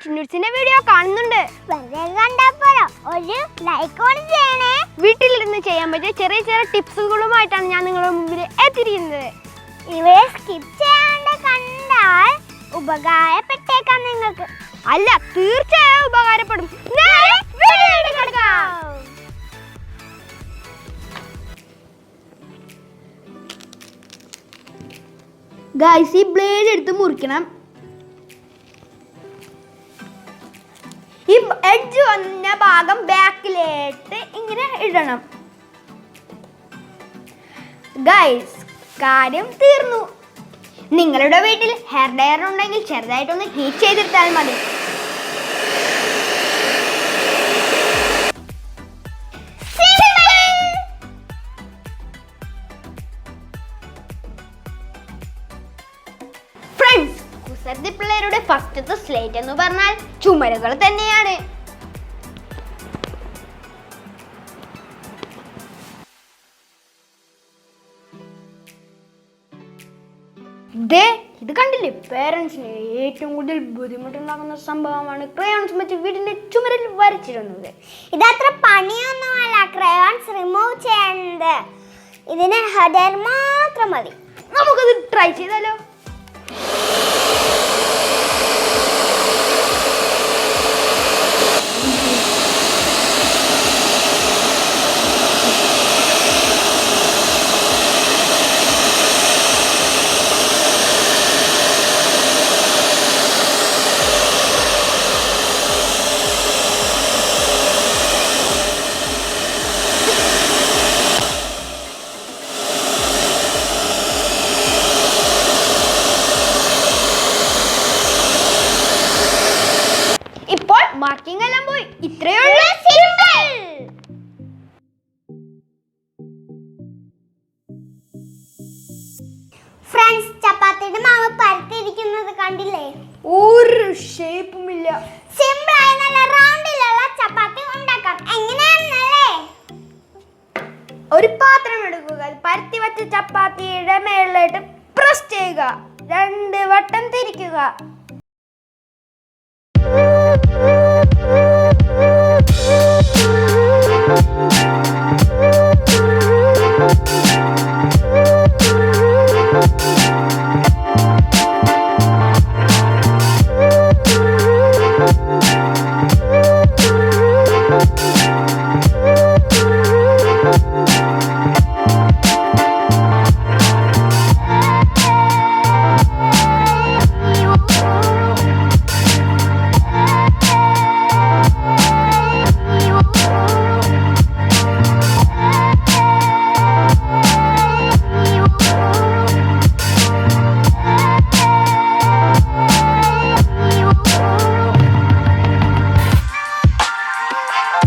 ചിന്നൂസിന്റെ video കാണുന്നുണ്ട്. ഒരു like ചെയ്യണേ. വീട്ടിലിരുന്ന് ചെയ്യാൻ പറ്റിയ ചെറിയ ചെറിയ ടിപ്സുകളുമായിട്ടാണ് ഞാൻ നിങ്ങളുടെ മുമ്പിൽ എത്തിയിരിക്കുന്നത്. ഇവയെ സ്കിപ്പ് ചെയ്യാണ്ട് കണ്ടാൽ ഉപകാരപ്പെട്ടേക്കാം നിങ്ങൾക്ക്. അല്ല, തീർച്ചയായും ഉപകാരപ്പെടും. ഗൈസ്, ഈ ബ്ലേഡ് എടുത്ത് മുറിക്കണം. ഈ എഡ്ജ് വന്ന ഭാഗം ബാക്കിലേട്ട് ഇങ്ങനെ ഇടണം. ഗൈസ്, കാര്യം തീർന്നു. നിങ്ങളുടെ വീട്ടിൽ ഹെയർ ഡ്രയർ ഉണ്ടെങ്കിൽ ചെറുതായിട്ടൊന്ന് ഹീറ്റ് ചെയ്തെടുത്താൽ മതി. ഫ്രണ്ട്സ്, കുസൃതി പിള്ളേരുടെ ഫസ്റ്റത്തെ സ്ലേറ്റ് എന്ന് പറഞ്ഞാൽ ചുമരുകൾ തന്നെയാണ്. ഇത് കണ്ടില്ലേ, പേരൻസിന് ഏറ്റവും കൂടുതൽ ബുദ്ധിമുട്ടുണ്ടാകുന്ന സംഭവമാണ് ക്രയോൺസ് വെച്ച് വീടിന്റെ ചുമരിൽ വരച്ചിരുന്നത്. ഇതത്ര പണിയൊന്നുമല്ല ക്രയോൺസ് റിമൂവ് ചെയ്യുന്നത്. ഇതിന് ഹെഡർ മാത്രം മതി. നമുക്കത് ട്രൈ ചെയ്താലോ? ഇപ്പോൾ മാർക്കിംഗ് എല്ലാം പോയി. ഇത്രയുള്ള സിമ്പിൾ. ഫ്രണ്ട്സ്, ചപ്പാത്തിയുടെ മാവ് പരത്തിയിരിക്കുന്നത് കണ്ടില്ലേ? ഒരു ഷേപ്പുമില്ല. സിമ്പിൾ ആയി നല്ല റൗണ്ടിലുള്ള ചപ്പാത്തി ഉണ്ടാക്കാം. എങ്ങനെയാണെന്നല്ലേ? ഒരു പാത്രം എടുക്കുക, പരത്തി വെച്ച ചപ്പാത്തിയുടെ മേളിലായിട്ട് പ്രസ് ചെയ്യുക, 2 വട്ടം തിരിക്കുക.